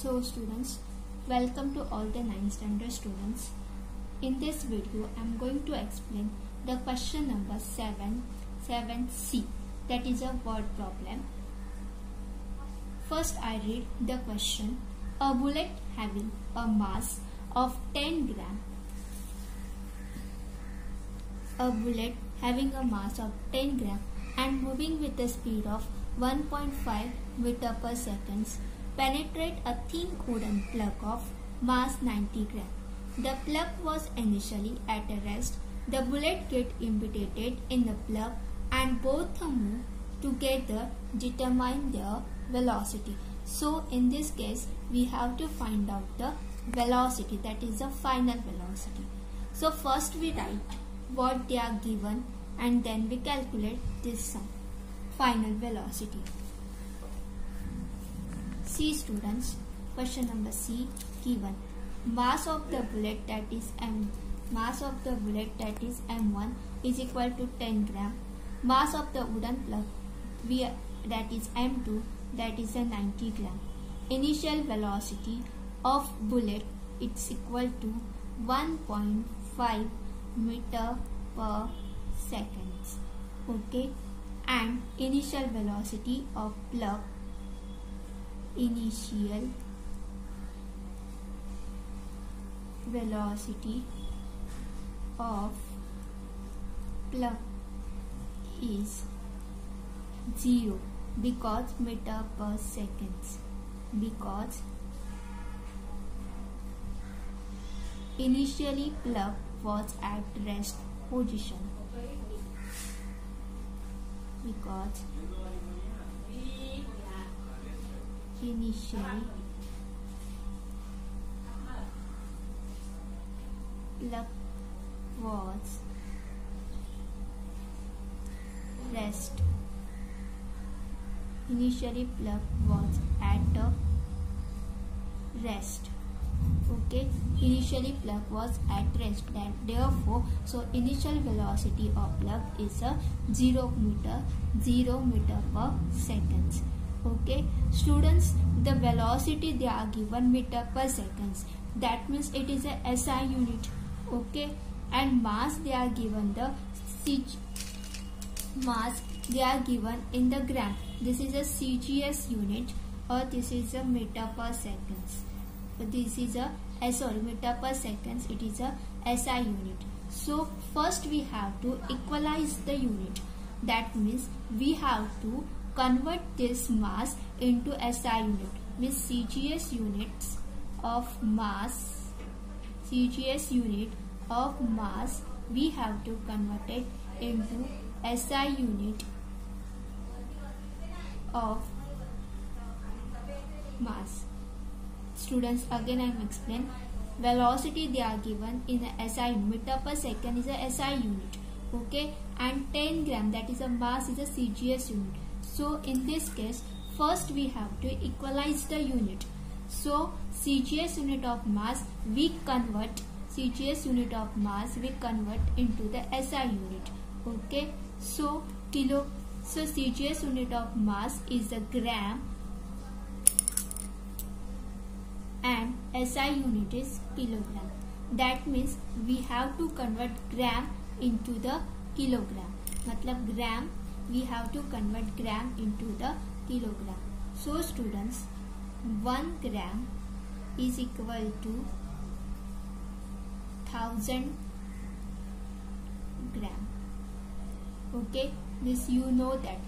So students, welcome to all the 9th standard students. In this video, I am going to explain the question number 7C, that is a word problem. First I read the question. A bullet having a mass of 10 gram. A bullet having a mass of 10 gram and moving with a speed of 1.5 meter per second penetrate a thin wooden plug of mass 90 gram. The plug was initially at a rest. The bullet get embedded in the plug and both move together determine their velocity. So in this case we have to find out the velocity, that is the final velocity. So first we write what they are given and then we calculate this sum, final velocity. See students, question number C given. Mass of the bullet, that is m1 is equal to 10 gram. Mass of the wooden plug, that is m2, that is a 90 gram. Initial velocity of bullet, it's equal to 1.5 meter per second. Okay, and initial velocity of plug, initial velocity of plug is 0 because meter per second, because initially plug was at rest position, because initially plug was rest. Initially plug was at a rest. Okay, initially plug was at rest. That therefore, so initial velocity of plug is a 0 meter per second. Okay, students, the velocity they are given meter per seconds. That means it is a SI unit. Okay, and mass they are given the mass they are given in the gram. This is a CGS unit or this is a meter per seconds. This is a meter per seconds. It is a SI unit. So first we have to equalize the unit. That means we have to convert this mass into SI unit. Means CGS units of mass. CGS unit of mass we have to convert it into SI unit of mass. Students, again I am explain. Velocity they are given in a SI meter per second is a SI unit. Okay, and 10 gram, that is a mass, is a CGS unit. So in this case first we have to equalize the unit. So CGS unit of mass we convert into the SI unit. Okay, so CGS unit of mass is the gram and SI unit is kilogram. That means we have to convert gram into the kilogram. Matlab gram, we have to convert gram into the kilogram. So students, 1 gram is equal to 1000 gram. Okay, this you know that,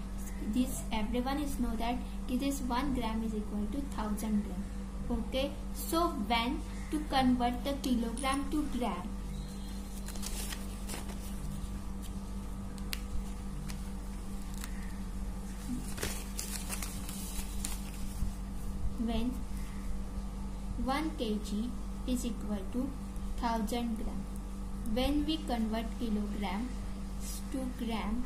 this everyone is know that this 1 gram is equal to 1000 gram. Okay, so when to convert the kilogram to gram, when 1 kg is equal to 1000 gram, when we convert kilogram to gram,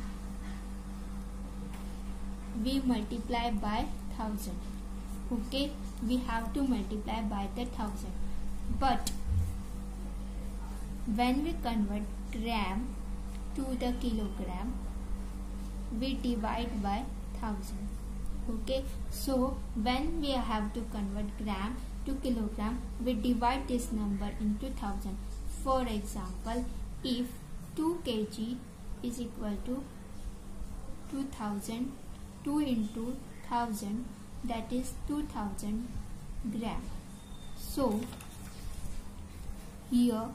we multiply by 1000. Okay, we have to multiply by the 1000. But when we convert gram to the kilogram, we divide by 1000. Okay, so when we have to convert gram to kilogram, we divide this number into 1000. For example, if 2 kg is equal to 2000, 2 into 1000, that is 2000 gram. So here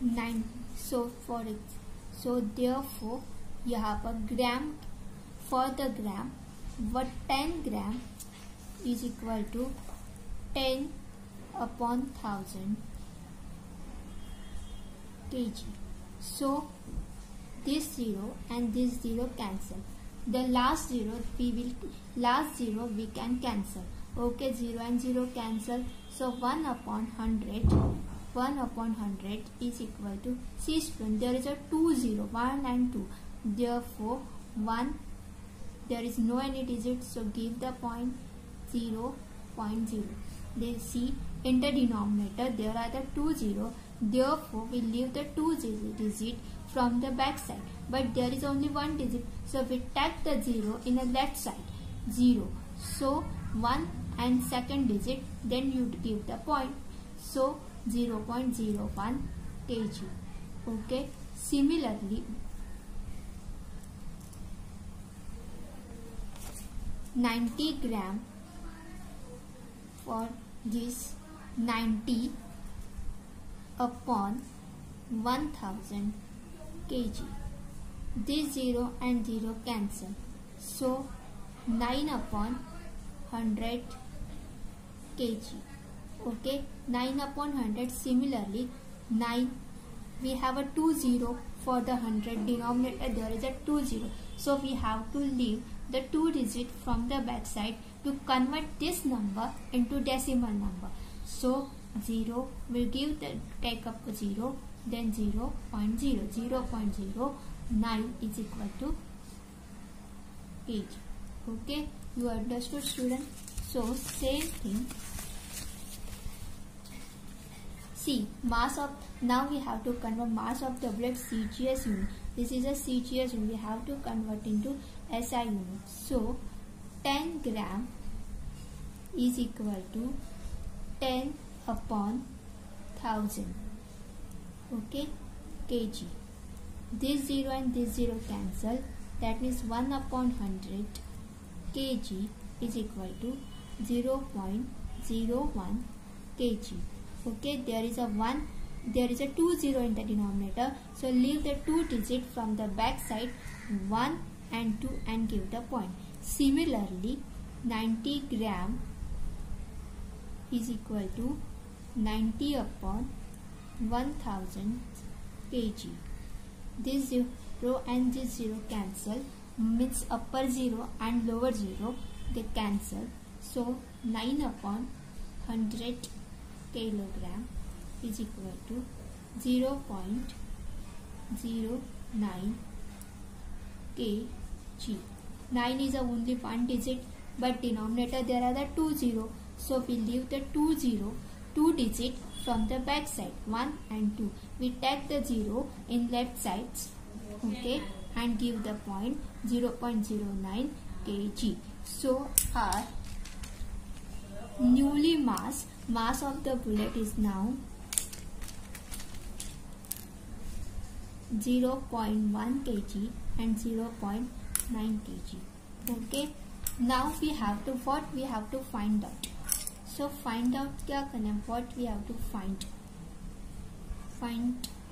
9. So therefore यहाँ पर ग्राम, for the gram, what 10 gram is equal to 10 upon 1000 kg. So this 0 and this 0 cancel. The last 0 we can cancel. Okay, 0 and 0 cancel. So 1 upon 100 is equal to, see student, there is a 2 0, 1 and 2. Therefore 1, there is no any digit, so give the point 0.0. They see in the denominator there are the 2 0. Therefore we leave the 2 digit from the back side, but there is only 1 digit, so we take the 0 in the left side, 0. So 1 and second digit, then you give the point, so 0.01 kg. Okay, similarly 90 gram, for this 90 upon 1000 kg. This 0 and 0 cancel, so 9 upon 100 kg. Okay, 9 upon 100. Similarly 9, we have a 2 0 for the 100 denominator, there is a 2 0, so we have to leave the 2 digit from the back side to convert this number into decimal number. So 0 will give the, take up 0, then 0.0, 0.09 is equal to kg. Okay, you understood student? So same thing. See, mass of, now we have to convert mass of the bullet CGS unit. This is a CGS unit, we have to convert into SI unit. So 10 gram is equal to 10 upon 1000. Okay, kg. This 0 and this 0 cancel, that means 1 upon 100 kg is equal to 0.01 kg. Okay, there is a 1, there is a 2 0 in the denominator, so leave the 2 digit from the back side, 1 and 2, and give the point. Similarly 90 gram is equal to 90 upon 1000 kg. This 0 and this 0 cancel, means upper 0 and lower 0 they cancel, so 9 upon 100 kilogram is equal to 0.09 kg. 9 is only one digit, but denominator there are the 2 0, so we leave the 2 digit from the back side, 1 and 2. We take the 0 in left sides, okay, and give the point 0.09 kg. So our newly mass of the bullet is now 0.1 kg and 0.9 kg. Okay, now we have to, what we have to find out. So find out क्या करना, what we have to find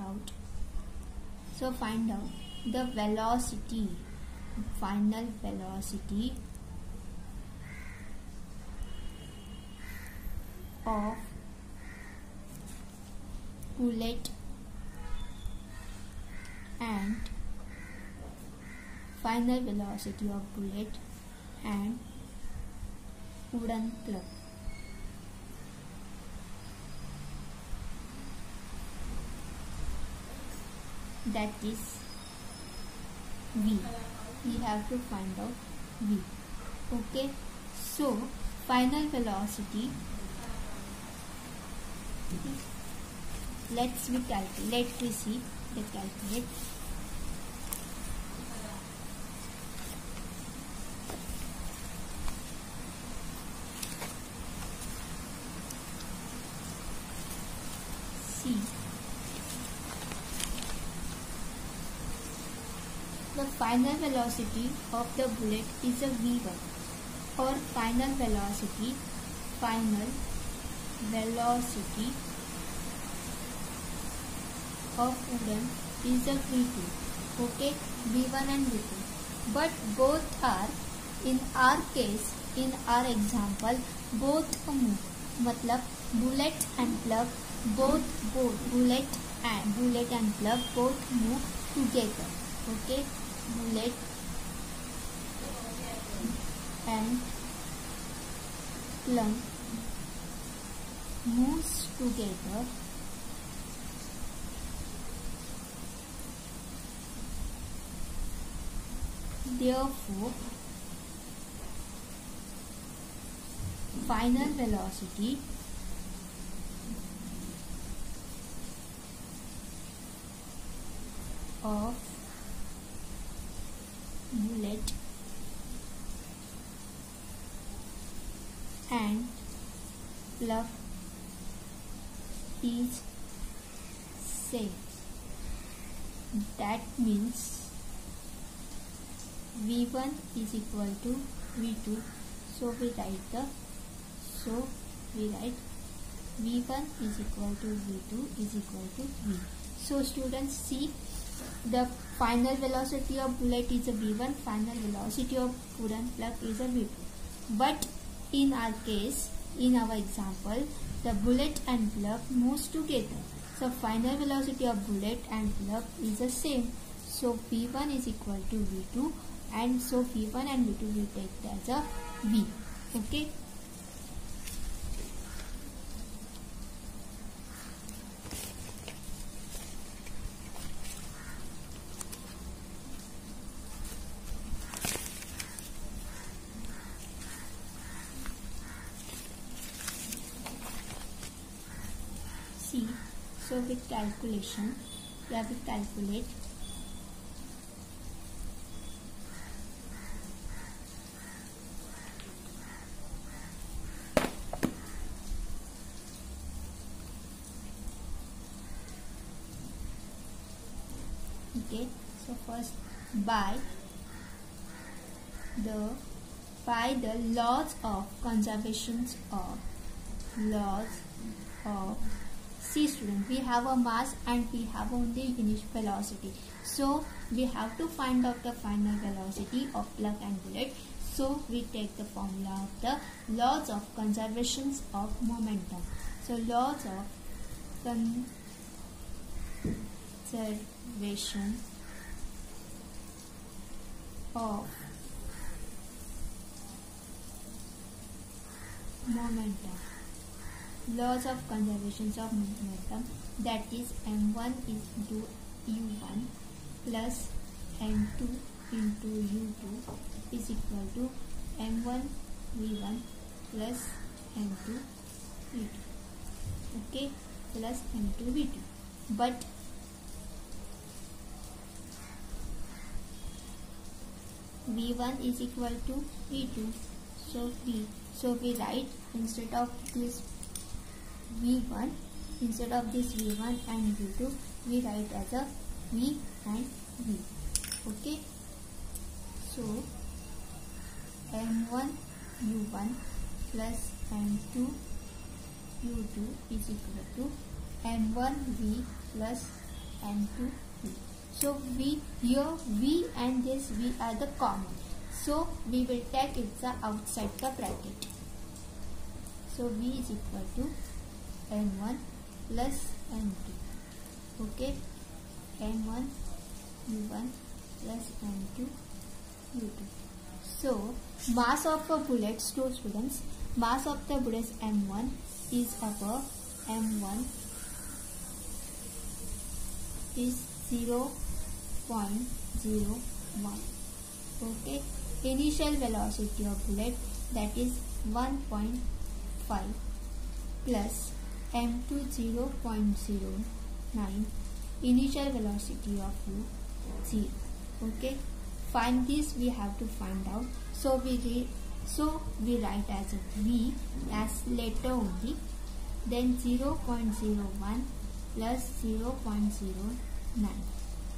out. So find out the velocity, final velocity of bullet and final velocity of bullet and wooden club. That is V. We have to find out V. Okay. So final velocity. Let's we calculate. Let me see. Let's calculate. C. The final velocity of the bullet is a v1, or final velocity of Udan is a v2. Okay, v1 and v2. But both are, in our case, in our example, both move. मतलब bullet and plug both bullet and plug both move together. Okay, bullet and plug moves together. Therefore, final velocity of bullet and plug is same. That means v1 is equal to v2. So we write v1 is equal to v2 is equal to v. So students, see, the final velocity of bullet is a v1, final velocity of Udan plug is a v2. But in our case, in our example, the bullet and plug moves together. So final velocity of bullet and plug is the same. So v1 is equal to v2, and so v1 and v2 will take as a v. Okay. See, so with calculation, we have to calculate okay. So first, by the laws of conservations of see student, we have a mass and we have only initial velocity. So we have to find out the final velocity of plug and bullet. So we take the formula of the laws of conservations of momentum. So laws of conservation of momentum. Laws of conservation of momentum, that is m1 is into u1 plus m2 into u2 is equal to m1 v1 plus m2 v2. Okay, plus m2 v2. But v1 is equal to v2. So we write, instead of this v1 and v2, we write as a v and v. Okay, so m1 u1 plus m2 u2 is equal to m1 v plus m2 v. So v, here v and this v are the common, so we will take it outside the bracket. So v is equal to m1 plus m2. Okay, m1 u1 plus m2 u2. So mass of a bullet, students, mass of the bullet m1 is above m1 is 0.01. Okay, initial velocity of bullet, that is 1.5 plus m2 0.09, initial velocity of u 0. Okay, find this, we have to find out. So we write as a v as later only, then 0.01 plus 0.09.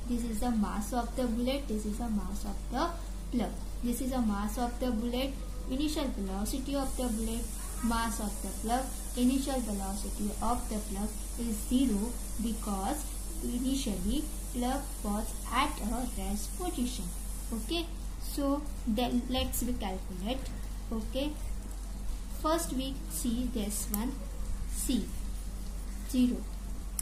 This is the mass of the bullet. This is the mass of the plug. This is the mass of the bullet. Initial velocity of the bullet. Mass of the plug. Initial velocity of the plug is 0 because initially plug was at a rest position. Okay. So then let's calculate. Okay. First we see this one. C 0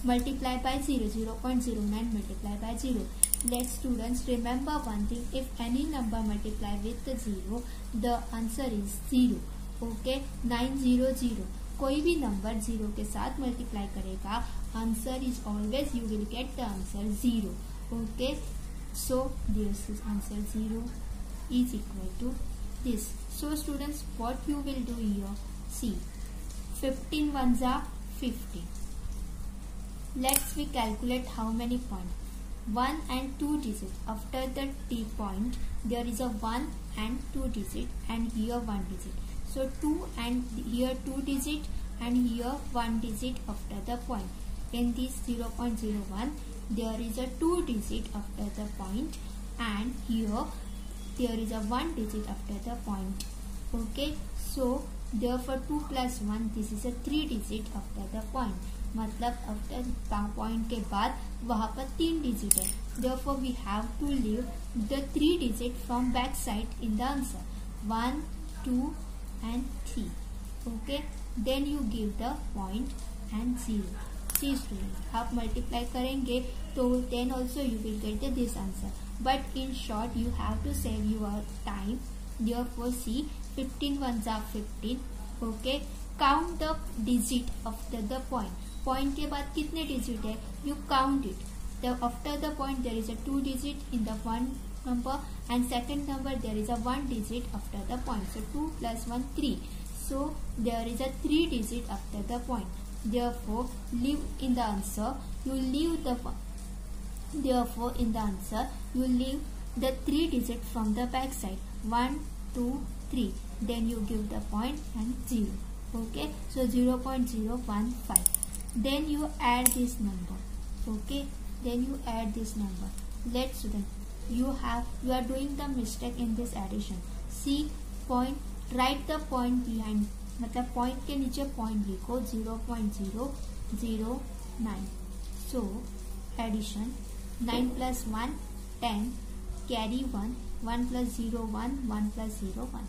multiply by 0.09 multiply by 0. Let students remember one thing, if any number multiply with the 0, the answer is 0. Okay, 900. कोई भी number 0 के साथ multiply करेगा, answer is always you will get the answer 0. Okay, so this is answer 0 is equal to this. So students, what you will do here? See, 15 ones are 50. Let's we calculate how many points. 1 and 2 digit. After the T point, there is a 1 and 2 digit, and here 1 digit. So 2 and here 2 digit, and here 1 digit after the point. In this 0.01, there is a 2 digit after the point, and here there is a 1 digit after the point. Okay, so therefore 2 plus 1, this is a 3 digit after the point. मतलब after point के बाद वहाँ पर 3 digit है. Therefore we have to leave the 3 digit from back side in the answer. 1, 2 and 3. Okay, then you give the point and 0. See students, आप multiply करेंगे तो then also you will get this answer. But in short you have to save your time. Therefore see, 15 ones are 15. Okay, count the digit after the point. Point के बाद कितने digit है? You count it. After the point there is a 2 digit in the one number, and second number there is a 1 digit after the point. So 2 plus 1 3. So there is a 3 digit after the point. Therefore leave in the answer. You leave the therefore in the answer you leave the 3 digit from the back side. 1, 2, 3. Then you give the point and 0. Okay. So 0.015. Then you add this number. Okay, then you add this number. Let's student, you are doing the mistake in this addition. See point, write the point behind, मतलब point के नीचे point लिखो 0.009. So addition 9 plus 1 10, carry 1, 1 plus 0 1, 1 plus 0 1.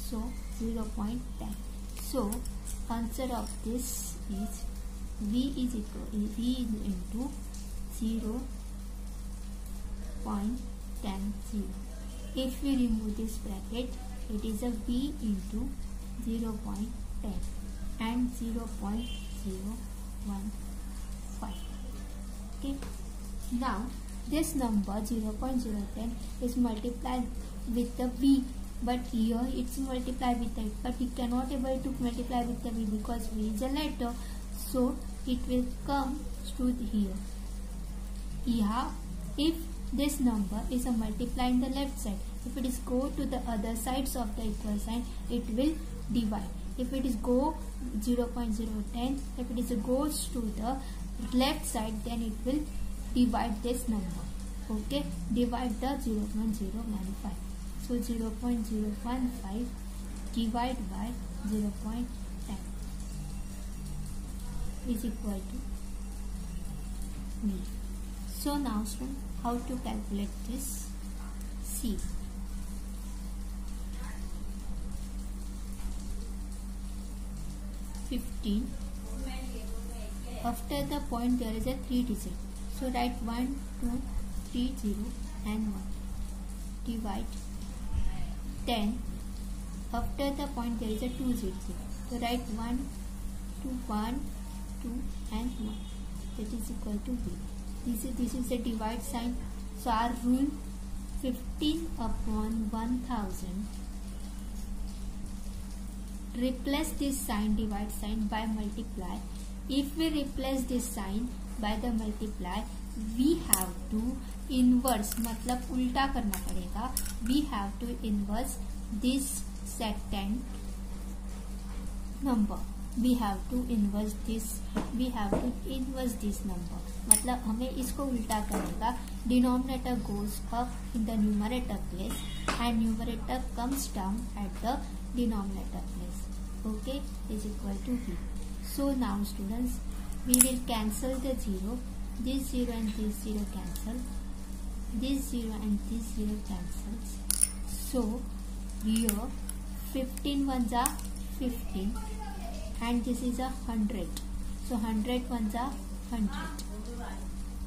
So 0.10. So answer of this is V is equal V into 0.10. If we remove this bracket, it is a V into 0.10 and 0.015. Okay. Now this number 0.010 is multiplied with the V, but here it's multiplied with it, but it cannot able to multiply with the V because V is a letter. So it will come to here. Yeah, if this number is a multiply in the left side, if it is go to the other sides of the equal sign, it will divide. If it is go 0.010, if it is goes to the left side, then it will divide this number. Okay, divide the 0.015. So 0.015 divide by 0.10 is equal to V. So now student, how to calculate this? See, after the point there is a 3 digit. So write 1, 2, 3, 0 and 1. Divide 10. After the point there is a 2 digit. So write 1, 2, 1, 2 and 1. That is equal to V. This is the divide sign. So our rule, 15 upon 1000. Replace this sign, divide sign, by multiply. If we replace this sign by the multiply, we have to inverse, मतलब उल्टा करना पड़ेगा. We have to inverse this second number. we have to inverse this number. मतलब हमें इसको उल्टा करेगा. Denominator goes up in the numerator place and numerator comes down at the denominator place. Okay, is equal to b. So now students, we will cancel the 0. This 0 and this 0 cancel. This 0 and this 0 cancels. So here 15 ones are 15 and this is 100. So 100 ones are 100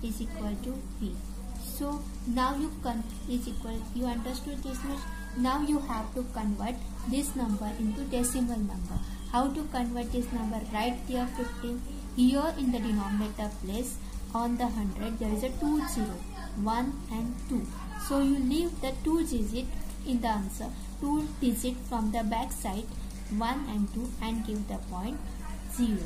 is equal to b. So now you understood this much. Now you have to convert this number into decimal number. How to convert this number? Write there 15. Here in the denominator place on the 100 there is a 2 0, 1 and 2. So you leave the 2 digit in the answer, 2 digit from the back side 1 and 2 and give the point 0.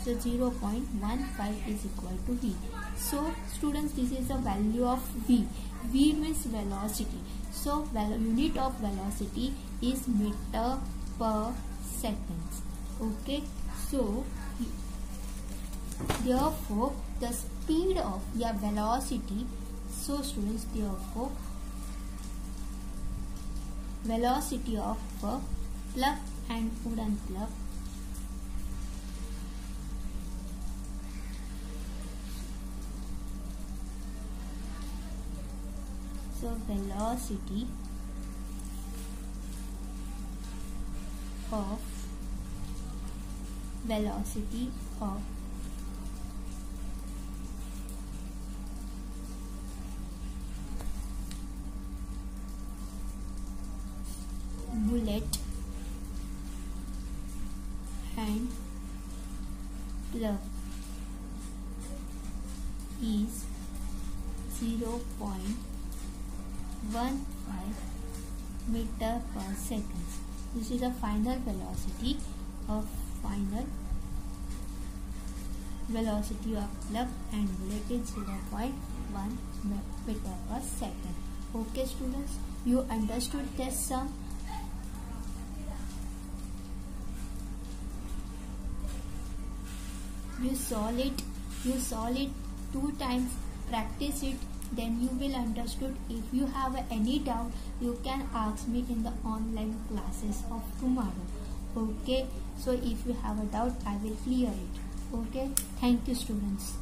So 0.15 is equal to v. So students, this is the value of v. V means velocity. So unit of velocity is meter per second. Okay. So therefore the speed of your velocity. So students, therefore velocity of a plug and wooden plug velocity of bullet and plug is 0.15 meter per second. This is the final velocity of plug and bullet is 0.1 meter per second. Okay students, you understood this sum? You solve it 2 times, practice it, then you will understood. If you have any doubt, you can ask me in the online classes of tomorrow. Okay, so if you have a doubt, I will clear it. Okay, thank you students.